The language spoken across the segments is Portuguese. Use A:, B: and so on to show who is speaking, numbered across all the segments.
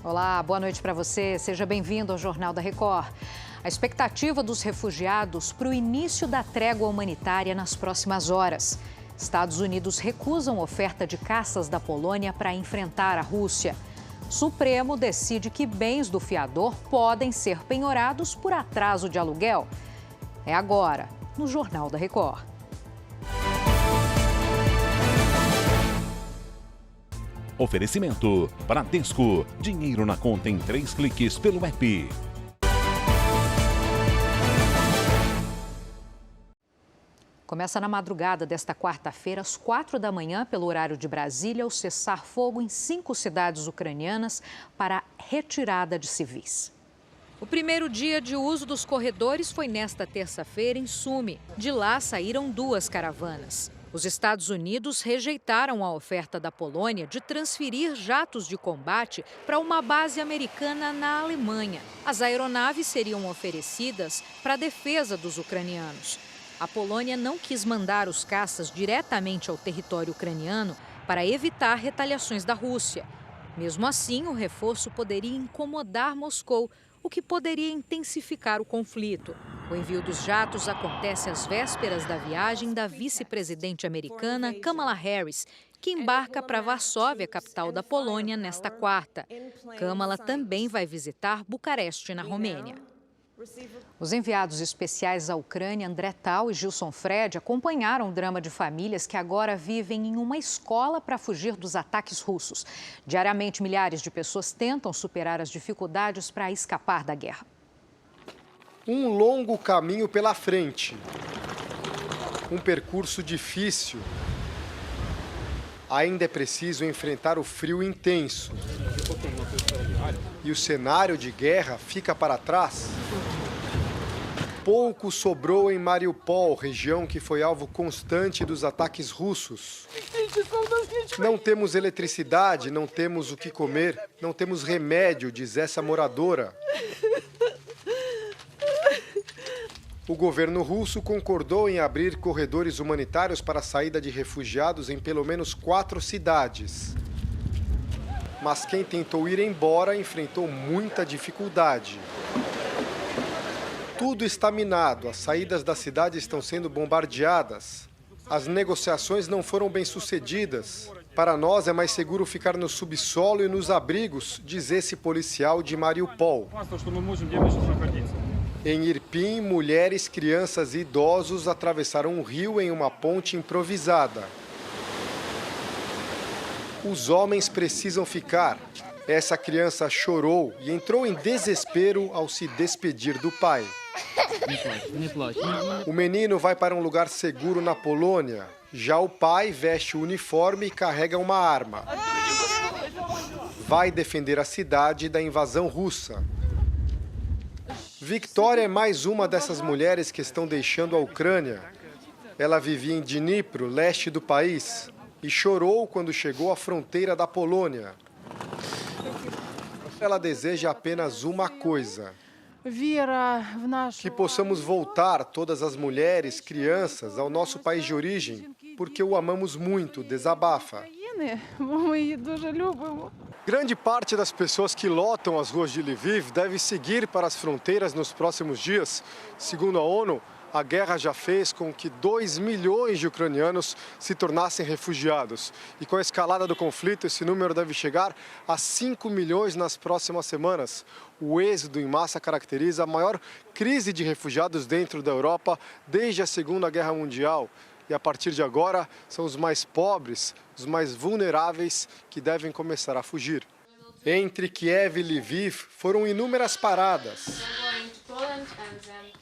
A: Olá, boa noite para você. Seja bem-vindo ao Jornal da Record. A expectativa dos refugiados para o início da trégua humanitária nas próximas horas. Estados Unidos recusam oferta de caças da Polônia para enfrentar a Rússia. Supremo decide que bens do fiador podem ser penhorados por atraso de aluguel. É agora, no Jornal da Record.
B: Oferecimento Bradesco. Dinheiro na conta em 3 cliques pelo app.
A: Começa na madrugada desta quarta-feira, às 4 da manhã, pelo horário de Brasília, o cessar-fogo em 5 cidades ucranianas para retirada de civis. O primeiro dia de uso dos corredores foi nesta terça-feira em Sumi. De lá saíram 2 caravanas. Os Estados Unidos rejeitaram a oferta da Polônia de transferir jatos de combate para uma base americana na Alemanha. As aeronaves seriam oferecidas para a defesa dos ucranianos. A Polônia não quis mandar os caças diretamente ao território ucraniano para evitar retaliações da Rússia. Mesmo assim, o reforço poderia incomodar Moscou, o que poderia intensificar o conflito. O envio dos jatos acontece às vésperas da viagem da vice-presidente americana Kamala Harris, que embarca para Varsóvia, capital da Polônia, nesta quarta. Kamala também vai visitar Bucareste, na Romênia. Os enviados especiais à Ucrânia, André Tal e Gilson Fred, acompanharam o drama de famílias que agora vivem em uma escola para fugir dos ataques russos. Diariamente, milhares de pessoas tentam superar as dificuldades para escapar da guerra.
C: Um longo caminho pela frente. Um percurso difícil. Ainda é preciso enfrentar o frio intenso. E o cenário de guerra fica para trás. Pouco sobrou em Mariupol, região que foi alvo constante dos ataques russos. Não temos eletricidade, não temos o que comer, não temos remédio, diz essa moradora. O governo russo concordou em abrir corredores humanitários para a saída de refugiados em pelo menos 4 cidades. Mas quem tentou ir embora enfrentou muita dificuldade. Tudo está minado, as saídas da cidade estão sendo bombardeadas. As negociações não foram bem sucedidas. Para nós é mais seguro ficar no subsolo e nos abrigos, diz esse policial de Mariupol. Em Irpin, mulheres, crianças e idosos atravessaram um rio em uma ponte improvisada. Os homens precisam ficar. Essa criança chorou e entrou em desespero ao se despedir do pai. O menino vai para um lugar seguro na Polônia. Já o pai veste o uniforme e carrega uma arma. Vai defender a cidade da invasão russa. Victoria é mais uma dessas mulheres que estão deixando a Ucrânia. Ela vivia em Dnipro, leste do país, e chorou quando chegou à fronteira da Polônia. Ela deseja apenas uma coisa: que possamos voltar, todas as mulheres, crianças, ao nosso país de origem, porque o amamos muito, desabafa. Grande parte das pessoas que lotam as ruas de Lviv deve seguir para as fronteiras nos próximos dias. Segundo a ONU, a guerra já fez com que 2 milhões de ucranianos se tornassem refugiados. E com a escalada do conflito, esse número deve chegar a 5 milhões nas próximas semanas. O êxodo em massa caracteriza a maior crise de refugiados dentro da Europa desde a Segunda Guerra Mundial. E a partir de agora, são os mais pobres, os mais vulneráveis que devem começar a fugir. Entre Kiev e Lviv foram inúmeras paradas.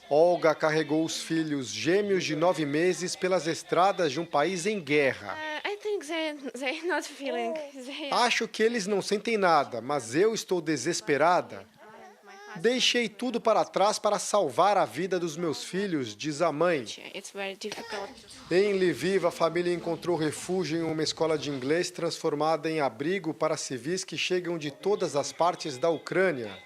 C: Olga carregou os filhos gêmeos de 9 meses pelas estradas de um país em guerra. Acho que eles não sentem nada, mas eu estou desesperada. Deixei tudo para trás para salvar a vida dos meus filhos, diz a mãe. Em Lviv, a família encontrou refúgio em uma escola de inglês transformada em abrigo para civis que chegam de todas as partes da Ucrânia.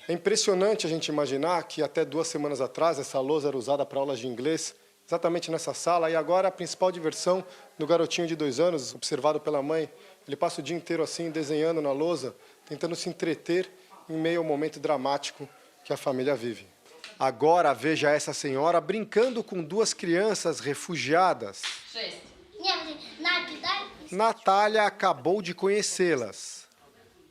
C: É impressionante a gente imaginar que até 2 semanas atrás essa lousa era usada para aulas de inglês, exatamente nessa sala, e agora a principal diversão do garotinho de 2 anos, observado pela mãe, Ele passa o dia inteiro assim, desenhando na lousa, tentando se entreter em meio ao momento dramático que a família vive. Agora veja essa senhora brincando com duas crianças refugiadas. Natália acabou de conhecê-las.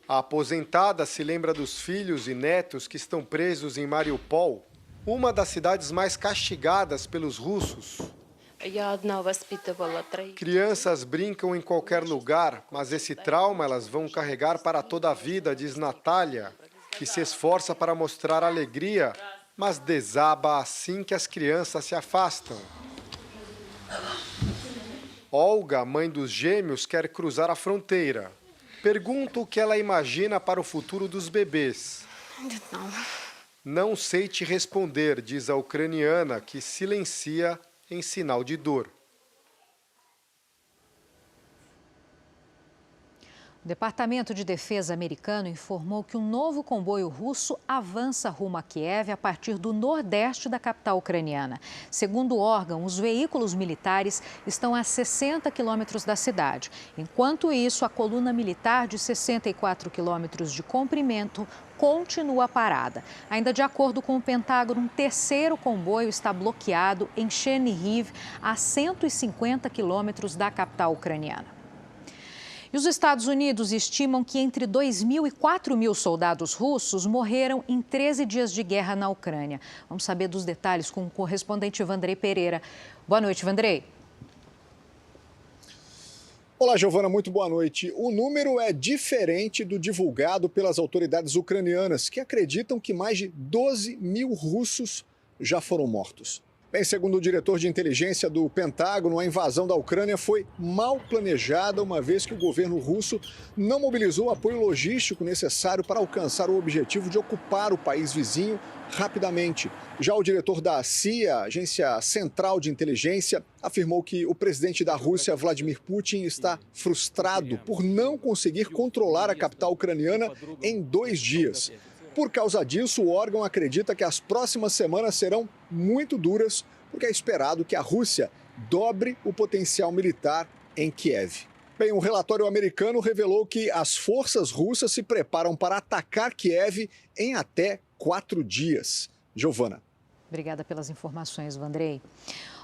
C: A aposentada se lembra dos filhos e netos que estão presos em Mariupol, uma das cidades mais castigadas pelos russos. Crianças brincam em qualquer lugar, mas esse trauma elas vão carregar para toda a vida, diz Natália, que se esforça para mostrar alegria, mas desaba assim que as crianças se afastam. Olga, mãe dos gêmeos, quer cruzar a fronteira. Pergunta o que ela imagina para o futuro dos bebês. Não sei te responder, diz a ucraniana, que silencia em sinal de dor.
A: O Departamento de Defesa americano informou que um novo comboio russo avança rumo a Kiev a partir do nordeste da capital ucraniana. Segundo o órgão, os veículos militares estão a 60 quilômetros da cidade. Enquanto isso, a coluna militar de 64 quilômetros de comprimento continua parada. Ainda de acordo com o Pentágono, um terceiro comboio está bloqueado em Chernihiv, a 150 quilômetros da capital ucraniana. E os Estados Unidos estimam que entre 2.000 e 4.000 soldados russos morreram em 13 dias de guerra na Ucrânia. Vamos saber dos detalhes com o correspondente Vandrei Pereira. Boa noite, Vandrei.
D: Olá, Giovana, muito boa noite. O número é diferente do divulgado pelas autoridades ucranianas, que acreditam que mais de 12.000 russos já foram mortos. Bem, segundo o diretor de inteligência do Pentágono, a invasão da Ucrânia foi mal planejada, uma vez que o governo russo não mobilizou o apoio logístico necessário para alcançar o objetivo de ocupar o país vizinho rapidamente. Já o diretor da CIA, Agência Central de Inteligência, afirmou que o presidente da Rússia, Vladimir Putin, está frustrado por não conseguir controlar a capital ucraniana em 2 dias. Por causa disso, o órgão acredita que as próximas semanas serão muito duras, porque é esperado que a Rússia dobre o potencial militar em Kiev. Bem, um relatório americano revelou que as forças russas se preparam para atacar Kiev em até 4 dias. Giovana.
A: Obrigada pelas informações, Vandrei.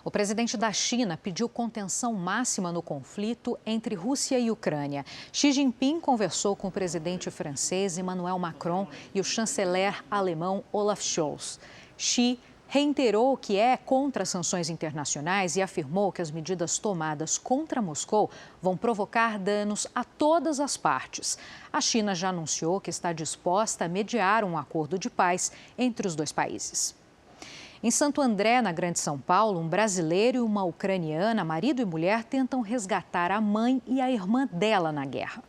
A: O presidente da China pediu contenção máxima no conflito entre Rússia e Ucrânia. Xi Jinping conversou com o presidente francês Emmanuel Macron e o chanceler alemão Olaf Scholz. Xi reiterou que é contra as sanções internacionais e afirmou que as medidas tomadas contra Moscou vão provocar danos a todas as partes. A China já anunciou que está disposta a mediar um acordo de paz entre os dois países. Em Santo André, na Grande São Paulo, um brasileiro e uma ucraniana, marido e mulher, tentam resgatar a mãe e a irmã dela na guerra.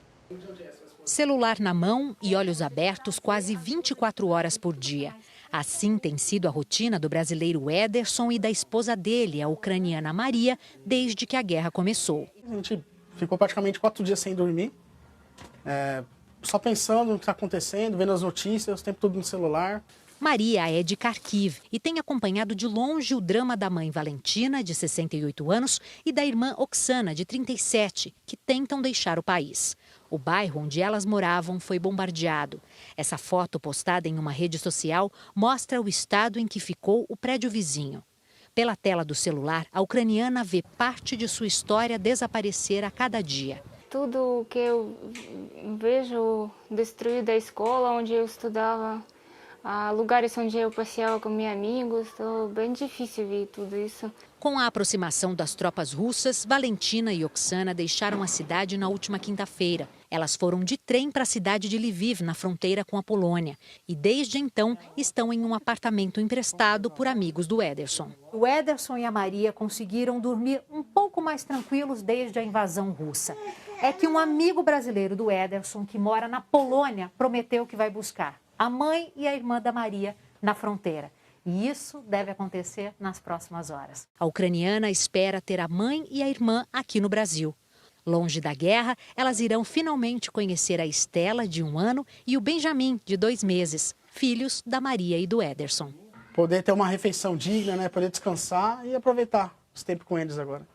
E: Celular na mão e olhos abertos quase 24 horas por dia. Assim tem sido a rotina do brasileiro Ederson e da esposa dele, a ucraniana Maria, desde que a guerra começou.
F: A gente ficou praticamente 4 dias sem dormir, só pensando no que está acontecendo, vendo as notícias, o tempo todo no celular.
E: Maria é de Kharkiv e tem acompanhado de longe o drama da mãe Valentina, de 68 anos, e da irmã Oksana, de 37, que tentam deixar o país. O bairro onde elas moravam foi bombardeado. Essa foto postada em uma rede social mostra o estado em que ficou o prédio vizinho. Pela tela do celular, a ucraniana vê parte de sua história desaparecer a cada dia.
G: Tudo que eu vejo destruído, a escola onde eu estudava, lugares onde eu passeava com meus amigos, bem difícil ver tudo isso.
E: Com a aproximação das tropas russas, Valentina e Oksana deixaram a cidade na última quinta-feira. Elas foram de trem para a cidade de Lviv, na fronteira com a Polônia. E desde então estão em um apartamento emprestado por amigos do Ederson.
H: O Ederson e a Maria conseguiram dormir um pouco mais tranquilos desde a invasão russa. É que um amigo brasileiro do Ederson, que mora na Polônia, prometeu que vai buscar a mãe e a irmã da Maria na fronteira. E isso deve acontecer nas próximas horas.
E: A ucraniana espera ter a mãe e a irmã aqui no Brasil. Longe da guerra, elas irão finalmente conhecer a Estela, de 1 ano, e o Benjamin, de 2 meses, filhos da Maria e do Ederson.
F: Poder ter uma refeição digna, poder descansar e aproveitar os tempos com eles agora.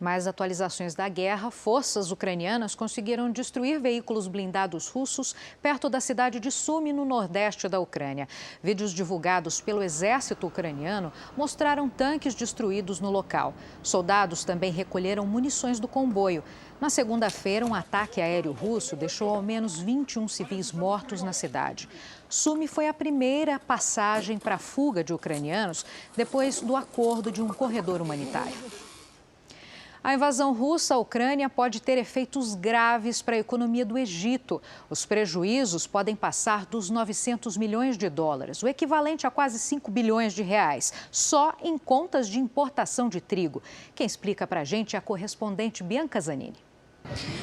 A: Mais atualizações da guerra, forças ucranianas conseguiram destruir veículos blindados russos perto da cidade de Sumy, no nordeste da Ucrânia. Vídeos divulgados pelo exército ucraniano mostraram tanques destruídos no local. Soldados também recolheram munições do comboio. Na segunda-feira, um ataque aéreo russo deixou ao menos 21 civis mortos na cidade. Sumy foi a primeira passagem para a fuga de ucranianos depois do acordo de um corredor humanitário. A invasão russa à Ucrânia pode ter efeitos graves para a economia do Egito. Os prejuízos podem passar dos 900 milhões de dólares, o equivalente a quase 5 bilhões de reais, só em contas de importação de trigo. Quem explica para a gente é a correspondente Bianca Zanini.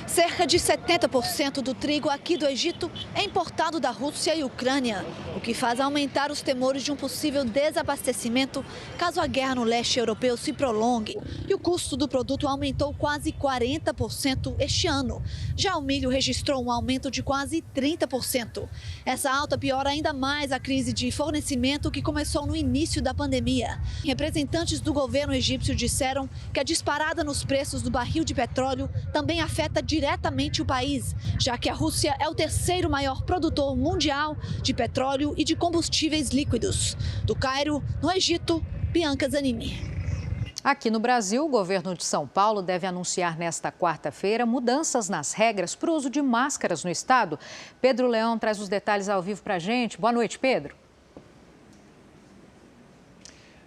I: Cerca de 70% do trigo aqui do Egito é importado da Rússia e Ucrânia, o que faz aumentar os temores de um possível desabastecimento caso a guerra no leste europeu se prolongue. E o custo do produto aumentou quase 40% este ano. Já o milho registrou um aumento de quase 30%. Essa alta piora ainda mais a crise de fornecimento que começou no início da pandemia. Representantes do governo egípcio disseram que a disparada nos preços do barril de petróleo também afeta diretamente o país, já que a Rússia é o terceiro maior produtor mundial de petróleo e de combustíveis líquidos. Do Cairo, no Egito, Bianca Zanini.
A: Aqui no Brasil, o governo de São Paulo deve anunciar nesta quarta-feira mudanças nas regras para o uso de máscaras no estado. Pedro Leão traz os detalhes ao vivo para a gente. Boa noite, Pedro.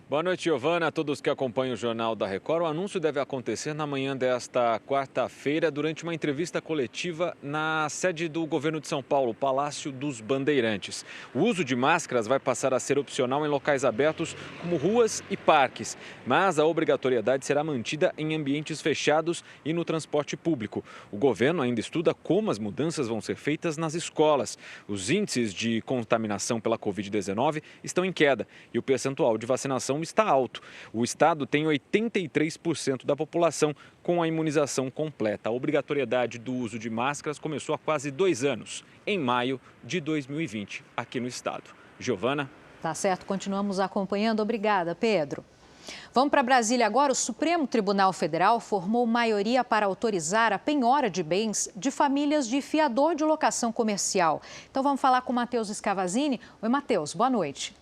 J: Boa noite, Giovana, a todos que acompanham o Jornal da Record. O anúncio deve acontecer na manhã desta quarta-feira, durante uma entrevista coletiva na sede do governo de São Paulo, Palácio dos Bandeirantes. O uso de máscaras vai passar a ser opcional em locais abertos, como ruas e parques, mas a obrigatoriedade será mantida em ambientes fechados e no transporte público. O governo ainda estuda como as mudanças vão ser feitas nas escolas. Os índices de contaminação pela Covid-19 estão em queda e o percentual de vacinação está alto. O estado tem 83% da população com a imunização completa. A obrigatoriedade do uso de máscaras começou há quase 2 anos, em maio de 2020, aqui no estado. Giovana?
A: Tá certo, continuamos acompanhando. Obrigada, Pedro. Vamos para Brasília agora. O Supremo Tribunal Federal formou maioria para autorizar a penhora de bens de famílias de fiador de locação comercial. Então vamos falar com o Matheus Scavazini. Oi, Matheus, boa noite.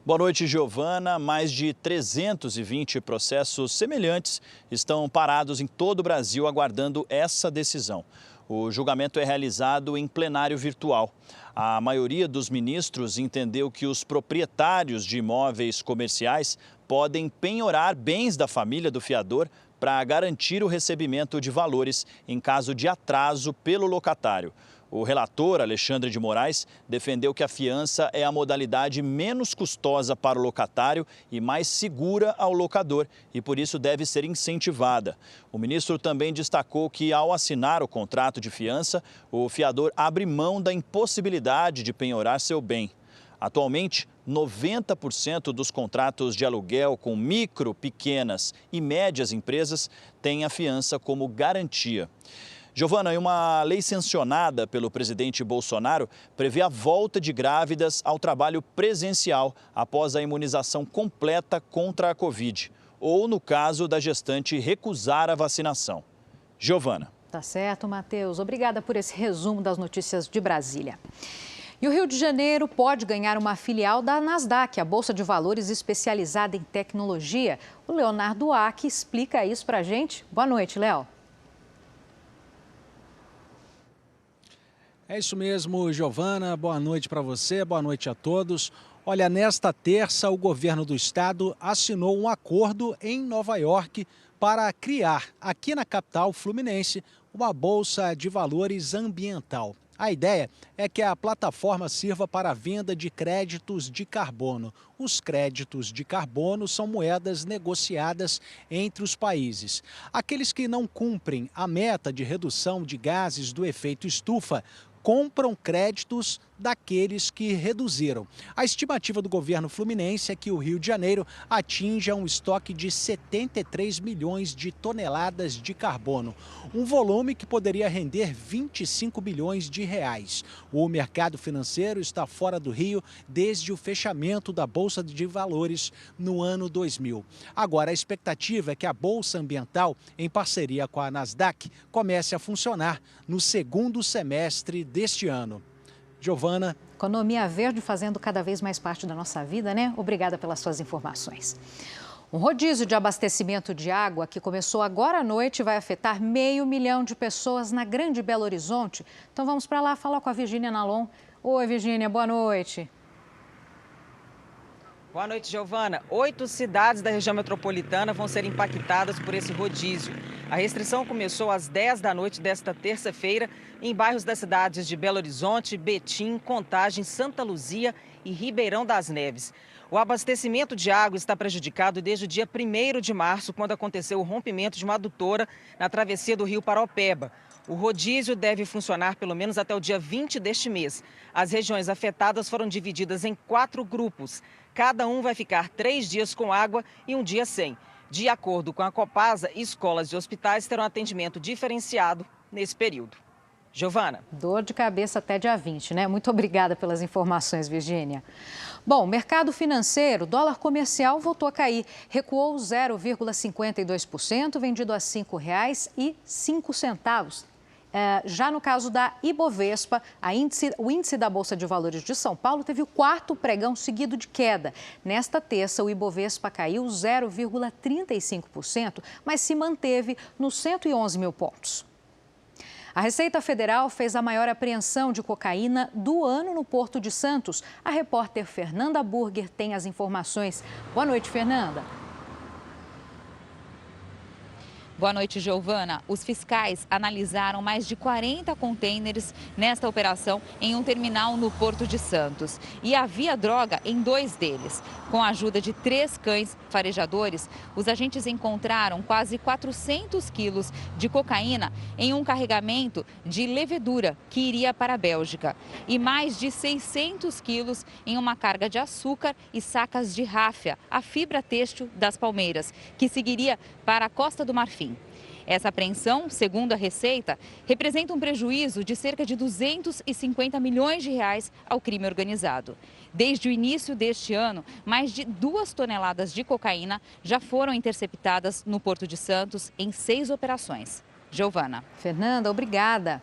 K: Boa noite, Giovana. Mais de 320 processos semelhantes estão parados em todo o Brasil aguardando essa decisão. O julgamento é realizado em plenário virtual. A maioria dos ministros entendeu que os proprietários de imóveis comerciais podem penhorar bens da família do fiador para garantir o recebimento de valores em caso de atraso pelo locatário. O relator, Alexandre de Moraes, defendeu que a fiança é a modalidade menos custosa para o locatário e mais segura ao locador e, por isso, deve ser incentivada. O ministro também destacou que, ao assinar o contrato de fiança, o fiador abre mão da impossibilidade de penhorar seu bem. Atualmente, 90% dos contratos de aluguel com micro, pequenas e médias empresas têm a fiança como garantia. Giovana, uma lei sancionada pelo presidente Bolsonaro prevê a volta de grávidas ao trabalho presencial após a imunização completa contra a Covid, ou no caso da gestante recusar a vacinação. Giovana.
A: Tá certo, Matheus. Obrigada por esse resumo das notícias de Brasília. E o Rio de Janeiro pode ganhar uma filial da Nasdaq, a Bolsa de Valores especializada em tecnologia. O Leonardo Aque explica isso para a gente. Boa noite, Léo.
L: É isso mesmo, Giovana. Boa noite para você, boa noite a todos. Olha, nesta terça, o governo do estado assinou um acordo em Nova York para criar, aqui na capital fluminense, uma bolsa de valores ambiental. A ideia é que a plataforma sirva para a venda de créditos de carbono. Os créditos de carbono são moedas negociadas entre os países. Aqueles que não cumprem a meta de redução de gases do efeito estufa compram créditos daqueles que reduziram. A estimativa do governo fluminense é que o Rio de Janeiro atinja um estoque de 73 milhões de toneladas de carbono, um volume que poderia render 25 bilhões de reais. O mercado financeiro está fora do Rio desde o fechamento da Bolsa de Valores no ano 2000. Agora, a expectativa é que a Bolsa Ambiental, em parceria com a Nasdaq, comece a funcionar no segundo semestre deste ano. Giovana.
A: Economia verde fazendo cada vez mais parte da nossa vida, né? Obrigada pelas suas informações. Um rodízio de abastecimento de água que começou agora à noite vai afetar 500 mil de pessoas na Grande Belo Horizonte. Então vamos para lá falar com a Virgínia Nalon. Oi, Virgínia, boa noite.
M: Boa noite, Giovana. 8 cidades da região metropolitana vão ser impactadas por esse rodízio. A restrição começou às 10 da noite desta terça-feira em bairros das cidades de Belo Horizonte, Betim, Contagem, Santa Luzia e Ribeirão das Neves. O abastecimento de água está prejudicado desde o dia 1º de março, quando aconteceu o rompimento de uma adutora na travessia do rio Paraopeba. O rodízio deve funcionar pelo menos até o dia 20 deste mês. As regiões afetadas foram divididas em 4 grupos. Cada um vai ficar 3 dias com água e um dia sem. De acordo com a Copasa, escolas e hospitais terão atendimento diferenciado nesse período. Giovana.
A: Dor de cabeça até dia 20, né? Muito obrigada pelas informações, Virgínia. Bom, mercado financeiro, dólar comercial voltou a cair. Recuou 0,52%, vendido a R$ 5,05. Já no caso da Ibovespa, o índice da Bolsa de Valores de São Paulo teve o 4º pregão seguido de queda. Nesta terça, o Ibovespa caiu 0,35%, mas se manteve nos 111 mil pontos. A Receita Federal fez a maior apreensão de cocaína do ano no Porto de Santos. A repórter Fernanda Burger tem as informações. Boa noite, Fernanda.
N: Boa noite, Giovana. Os fiscais analisaram mais de 40 contêineres nesta operação em um terminal no Porto de Santos. E havia droga em 2 deles. Com a ajuda de 3 cães farejadores, os agentes encontraram quase 400 quilos de cocaína em um carregamento de levedura que iria para a Bélgica. E mais de 600 quilos em uma carga de açúcar e sacas de ráfia, a fibra têxtil das Palmeiras, que seguiria para a Costa do Marfim. Essa apreensão, segundo a Receita, representa um prejuízo de cerca de 250 milhões de reais ao crime organizado. Desde o início deste ano, mais de 2 toneladas de cocaína já foram interceptadas no Porto de Santos em 6 operações. Giovana.
A: Fernanda, obrigada.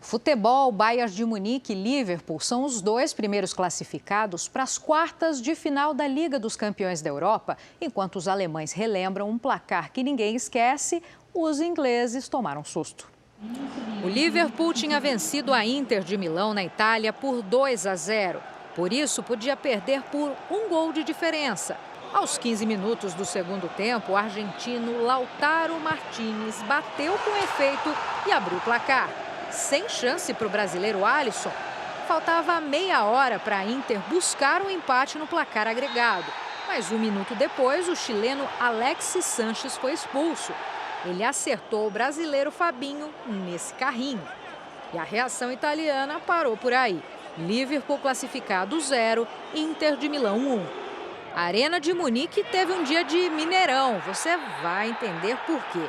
A: Futebol, Bayern de Munique e Liverpool são os 2 primeiros classificados para as quartas de final da Liga dos Campeões da Europa, enquanto os alemães relembram um placar que ninguém esquece, os ingleses tomaram susto. O Liverpool tinha vencido a Inter de Milão na Itália por 2-0. Por isso, podia perder por 1 gol de diferença. Aos 15 minutos do segundo tempo, o argentino Lautaro Martínez bateu com efeito e abriu o placar. Sem chance para o brasileiro Alisson, faltava meia hora para a Inter buscar um empate no placar agregado. Mas 1 minuto depois, o chileno Alexis Sanches foi expulso. Ele acertou o brasileiro Fabinho nesse carrinho. E a reação italiana parou por aí. Liverpool classificado 0, Inter de Milão 1. A Arena de Munique teve um dia de Mineirão. Você vai entender por quê.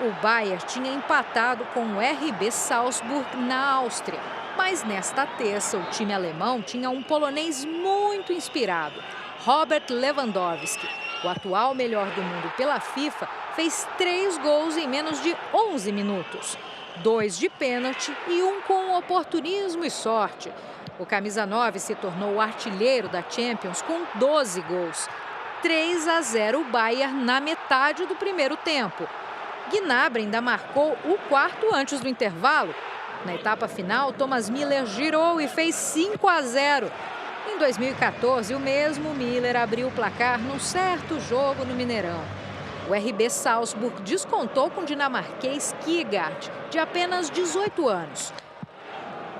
A: O Bayern tinha empatado com o RB Salzburg na Áustria. Mas nesta terça, o time alemão tinha um polonês muito inspirado, Robert Lewandowski. O atual melhor do mundo pela FIFA fez 3 gols em menos de 11 minutos. 2 de pênalti e 1 com oportunismo e sorte. O camisa 9 se tornou o artilheiro da Champions com 12 gols. 3-0 o Bayern na metade do primeiro tempo. Gnabry ainda marcou o 4º antes do intervalo. Na etapa final, Thomas Müller girou e fez 5-0. Em 2014, o mesmo Müller abriu o placar num certo jogo no Mineirão. O RB Salzburg descontou com o dinamarquês Kjærgaard, de apenas 18 anos.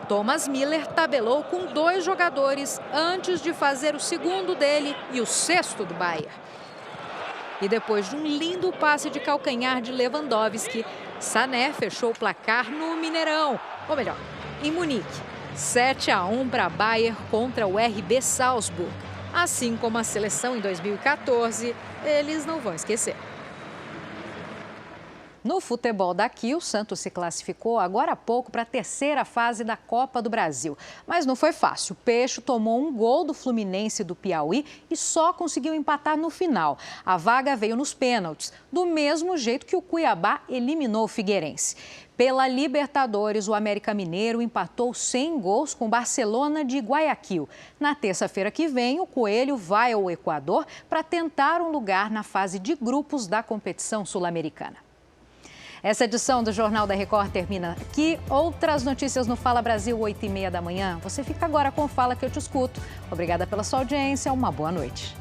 A: Thomas Müller tabelou com 2 jogadores antes de fazer o segundo dele e o 6º do Bayern. E depois de um lindo passe de calcanhar de Lewandowski, Sané fechou o placar no Mineirão, ou melhor, em Munique. 7-1 para Bayern contra o RB Salzburg. Assim como a seleção em 2014, eles não vão esquecer. No futebol daqui, o Santos se classificou agora há pouco para a terceira fase da Copa do Brasil. Mas não foi fácil. O Peixe tomou um gol do Fluminense do Piauí e só conseguiu empatar no final. A vaga veio nos pênaltis, do mesmo jeito que o Cuiabá eliminou o Figueirense. Pela Libertadores, o América Mineiro empatou sem gols com o Barcelona de Guayaquil. Na terça-feira que vem, o Coelho vai ao Equador para tentar um lugar na fase de grupos da competição sul-americana. Essa edição do Jornal da Record termina aqui. Outras notícias no Fala Brasil, 8h30 da manhã. Você fica agora com o Fala que eu te escuto. Obrigada pela sua audiência. Uma boa noite.